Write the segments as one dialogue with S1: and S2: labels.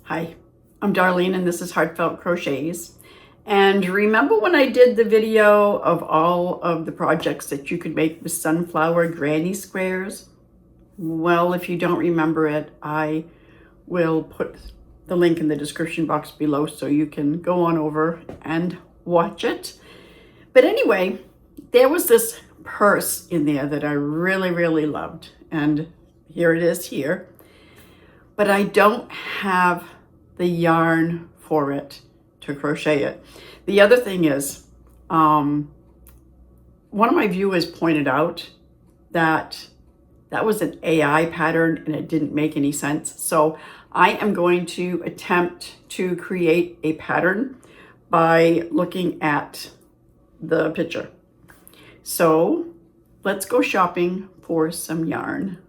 S1: Hi, I'm Darlene and this is Heartfelt Crochets. And remember when I did the video of all of the projects that you could make with sunflower granny squares? Well, if you don't remember it, I will put the link in the description box below so you can go on over and watch it. But anyway, there was this purse in there that I really loved. And here it is here. But I don't have the yarn for it to crochet it. The other thing is, one of my viewers pointed out that that was an AI pattern and it didn't make any sense. So I am going to attempt to create a pattern by looking at the picture. So let's go shopping for some yarn.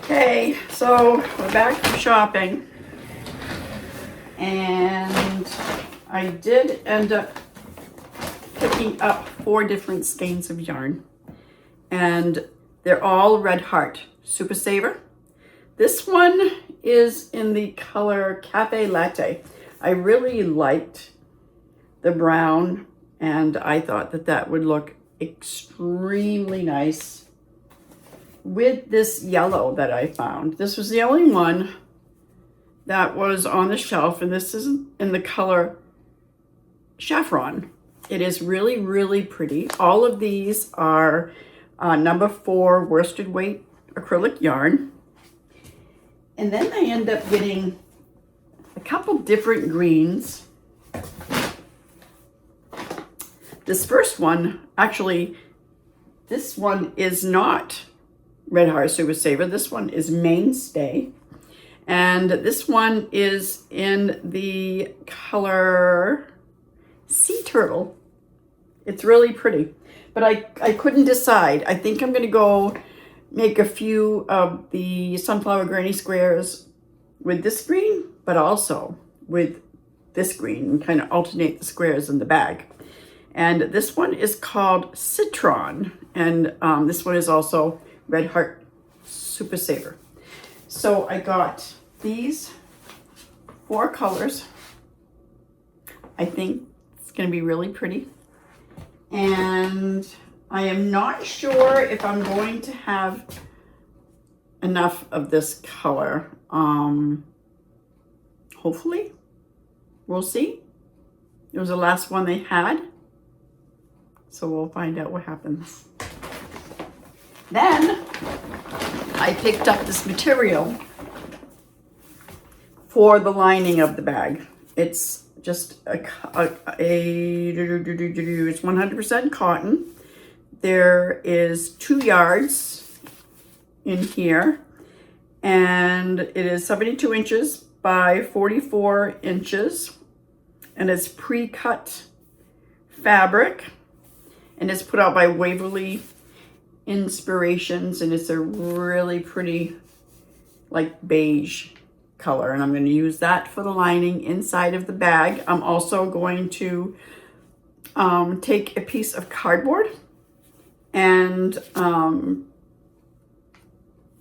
S1: Okay, so we're back from shopping, and I did end up picking up 4 different skeins of yarn, and they're all Red Heart Super Saver. This one is in the color Cafe Latte. I really liked the brown, and I thought that that would look extremely nice with this yellow that I found. This was the only one that was on the shelf, and this is in the color Saffron. It is really pretty. All of these are number 4 worsted weight acrylic yarn. And then I end up getting a couple different greens. This first one, actually, this one is not Red Heart Super Saver. This one is Mainstay. And this one is in the color Sea Turtle. It's really pretty. But I couldn't decide. I think I'm going to go make a few of the sunflower granny squares with this green, but also with this green, and kind of alternate the squares in the bag. And this one is called Citron. And this one is also Red Heart Super Saver. So I got these 4 colors. I think it's going to be really pretty. And I am not sure if I'm going to have enough of this color. Hopefully. We'll see. It was the last one they had. So we'll find out what happens. Then I picked up this material for the lining of the bag. It's just it's 100% cotton. There is 2 yards in here, and it is 72 inches by 44 inches, and it's pre-cut fabric, and it's put out by Waverly Inspirations, and it's a really pretty like beige color, and I'm going to use that for the lining inside of the bag. I'm also going to take a piece of cardboard and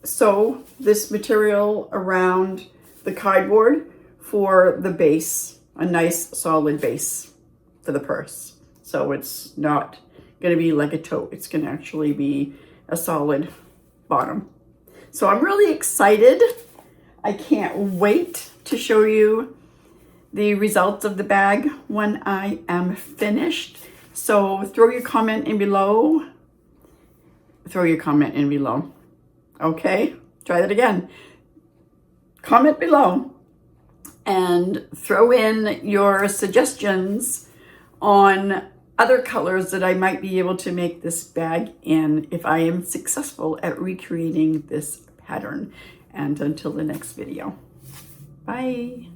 S1: sew this material around the cardboard for the base, a nice solid base for the purse. So it's not going to be like a tote. It's going to actually be a solid bottom. So I'm really excited. I can't wait to show you the results of the bag when I am finished. So throw your comment in below. Throw your comment in below. Okay, try that again. Comment below and throw in your suggestions on other colors that I might be able to make this bag in if I am successful at recreating this pattern. And until the next video, bye.